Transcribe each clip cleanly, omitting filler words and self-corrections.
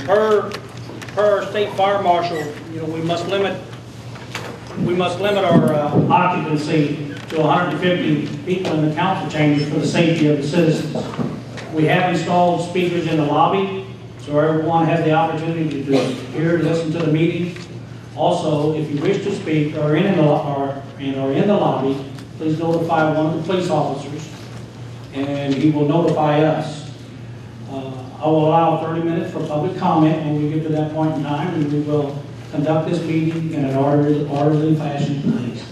per state fire marshal, you know, we must limit our occupancy to 150 people in the council chambers for the safety of the citizens. We have installed speakers in the lobby, so everyone has the opportunity to hear and listen to the meeting. Also, if you wish to speak or are in the lobby, please notify one of the police officers, and he will notify us. I will allow 30 minutes for public comment when we get to that point in time, and we will conduct this meeting in an orderly fashion, please.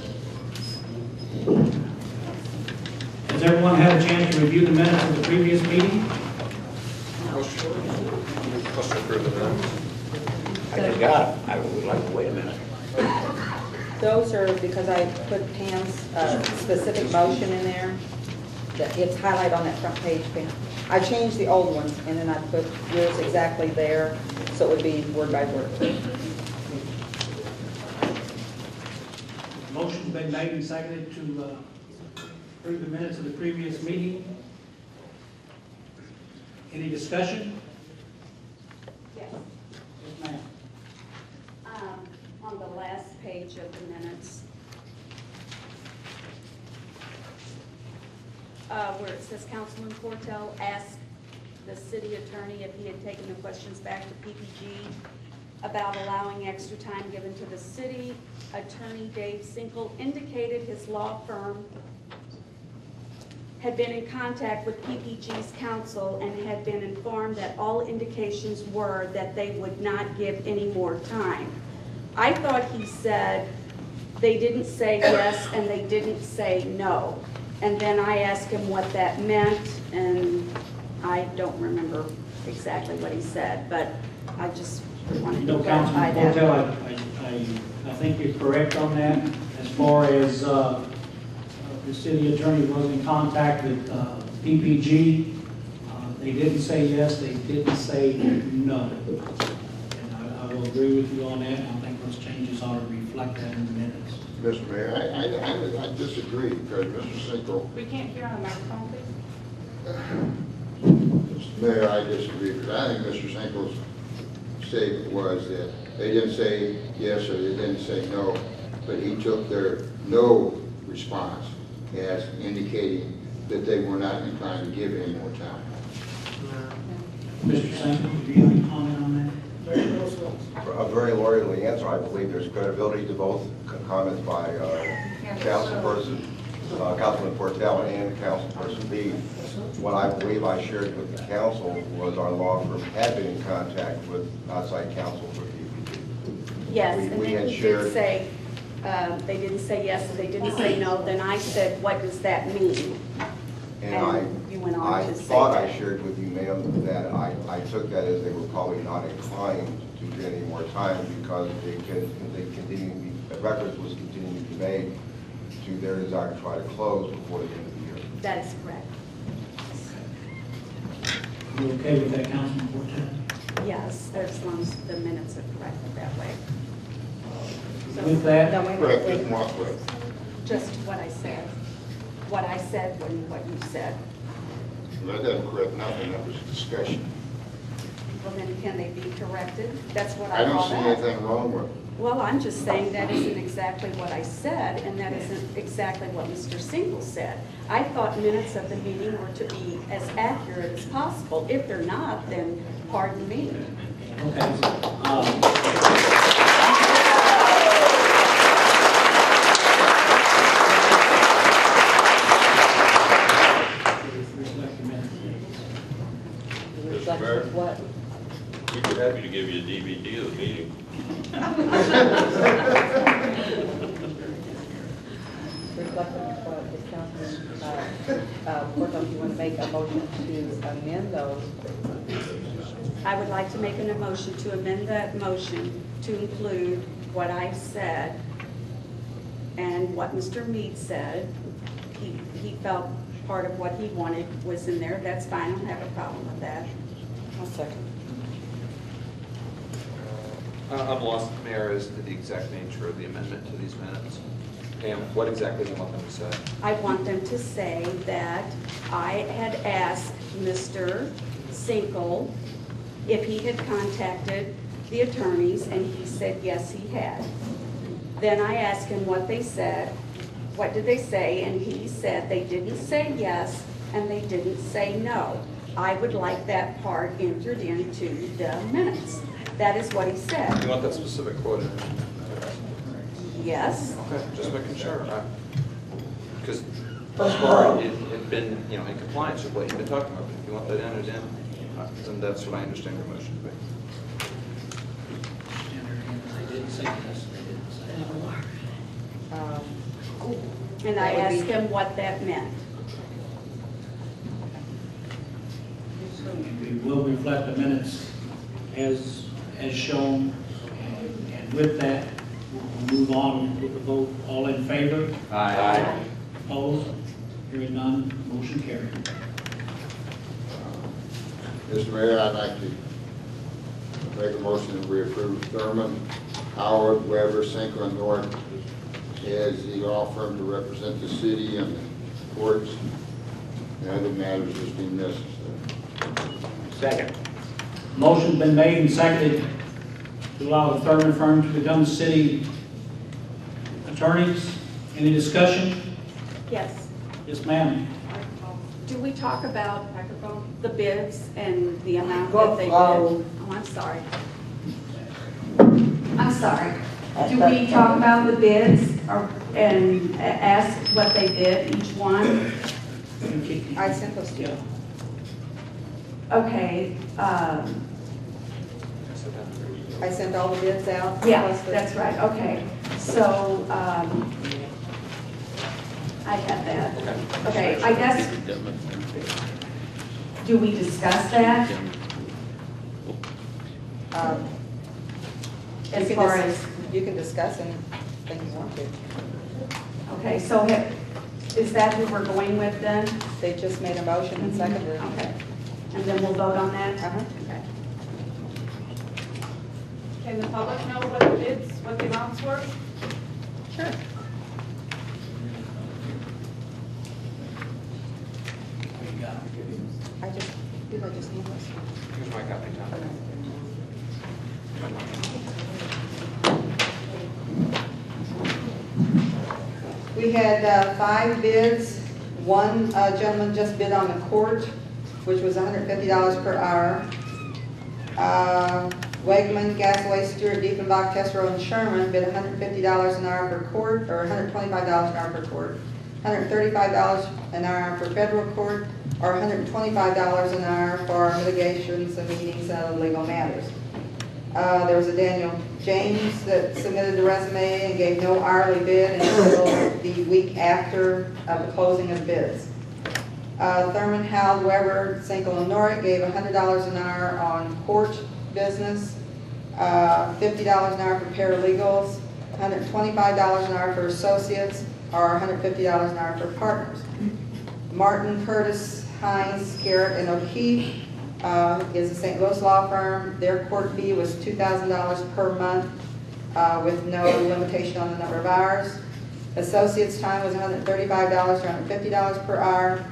Has everyone had a chance to review the minutes of the previous meeting? Motion to approve the minutes. I just got it. I would like to wait a minute. Those are because I put Pam's specific motion in there. It's highlighted on that front page, Pam. I changed the old ones, and then I put yours exactly there, so it would be word by word. Motion's been made and seconded to approve the minutes of the previous meeting. Any discussion? Yes. Yes, ma'am. On the last page of the minutes, where it says Councilman Portel asked the city attorney if he had taken the questions back to PPG about allowing extra time given to the city. Attorney Dave Sinkle indicated his law firm had been in contact with PPG's counsel and had been informed that all indications were that they would not give any more time. I thought he said they didn't say yes and they didn't say no. And then I asked him what that meant, and I don't remember exactly what he said, but I just wanted to clarify that. Councilman Portel, I think you're correct on that. As far as the city attorney was in contact with PPG, they didn't say yes, they didn't say no. And I will agree with you on that. I think those changes ought to reflect that in the minutes. Mr. Mayor, I disagree because Mr. Sinkle. We can't hear on the microphone, please. Mr. Mayor, I disagree because I think Mr. Sinkle's statement was that they didn't say yes or they didn't say no, but he took their no response as indicating that they were not inclined to give any more time. Mr. Sinkle, do you have any comment on that? A very lawyerly answer. I believe there's credibility to both comments by Councilman Portel and Councilperson B. What I believe I shared with the council was our law firm had been in contact with outside counsel for PPG. Yes, and we then had he shared, did say, they didn't say yes and they didn't say no. Then I said, what does that mean? and you went on I to say thought that. I shared with you, ma'am, that I took that as they were probably not inclined to get any more time because the records was continuing to be made to their desire to try to close before the end of the year. That is correct. You okay with that, Councilman Portel? Yes, as long as the minutes are corrected that way. With that, No, wait, Correct, wait, Ms. Mossberg. Just what I said. What I said when what you said. That doesn't correct nothing, that was a discussion. Well, then can they be corrected? That's what I I don't call see that. anything wrong with it. Well, I'm just saying that isn't exactly what I said, and that isn't exactly what Mr. Sinkle said. I thought minutes of the meeting were to be as accurate as possible. If they're not, then pardon me. okay. Reflect what? We'd be happy to give you a DVD of the meeting. Reflecting what the councilman, Portal, do you want to make a motion to amend those? I would like to make an motion to amend that motion to include what I said and what Mr. Mead said. He felt part of what he wanted was in there. That's fine. I don't have a problem with that. I'll second. I'm lost, Mayor, as to the exact nature of the amendment to these minutes. Pam, what exactly do you want them to say? I want them to say that I had asked Mr. Sinkle if he had contacted the attorneys, and he said yes, he had. Then I asked him what they said, what did they say, and he said they didn't say yes and they didn't say no. I would like that part entered into the minutes. That is what he said. You want that specific quote in? Yes. Okay, just making sure. Because thus far, it had been, you know, in compliance with what you've been talking about. If you want that entered in, then that's what I understand your motion to be. They didn't say yes, they didn't say no. And I asked him what that meant. We will reflect the minutes as shown, and with that, we'll move on with the vote. All in favor? Aye. Opposed? Hearing none, motion carried. Mr. Mayor, I'd like to make a motion that we approve Thurman, Howard, Weber, Sinkle, and North as the law firm to represent the city and the courts and other matters as being necessary. Second. Motion's been made and seconded to allow the Thurman firm to become city attorneys. Any discussion? Yes. Yes, ma'am. Do we talk about the bids and the amount that they bid? Oh, I'm sorry. I'm sorry. Do we talk about the bids and ask what they bid, each one? I sent those to you. Okay, I sent all the bids out. yeah, plus the- that's right, okay. So, I have that. Okay, I guess, do we discuss that Um, as you can far dis- as, You can discuss anything you want to. okay, so is that who we're going with then? They just made a motion and seconded it. Okay, and then we'll vote on that? Uh-huh. Okay. Can the public know what the bids, what the amounts were? Sure. Did I just need this? Here's my copy, Tom. We had 5 bids. One gentleman just bid on the court, which was $150 per hour. Wegman, Gasaway, Stewart, Diefenbach, Tessero, and Sherman bid $150 an hour per court, or $125 an hour per court. $135 an hour for federal court, or $125 an hour for mitigations and meetings and other legal matters. There was a Daniel James that submitted a resume and gave no hourly bid until the week after the closing of the bids. Thurman, Howell, Weber, Sinkle, and Norrick gave $100 an hour on court business, $50 an hour for paralegals, $125 an hour for associates, or $150 an hour for partners. Martin, Curtis, Hines, Garrett, and O'Keefe is a St. Louis law firm. Their court fee was $2,000 per month with no limitation on the number of hours. Associates' time was $135 to $150 per hour.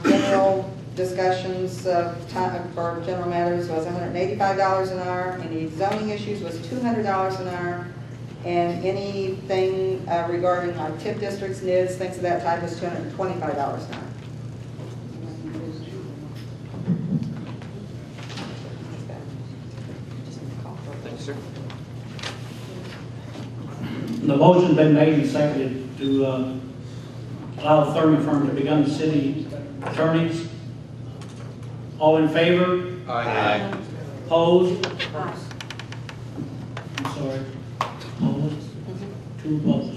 General discussions time for general matters was $185 an hour. Any zoning issues was $200 an hour. And anything regarding like TIF districts, NIDS, things of that type was $225 an hour. Thank you, sir. The motion's been made and seconded to allow the Thurman firm to become the city attorneys. All in favor? Aye. Opposed? I'm sorry. Opposed? 2 opposed.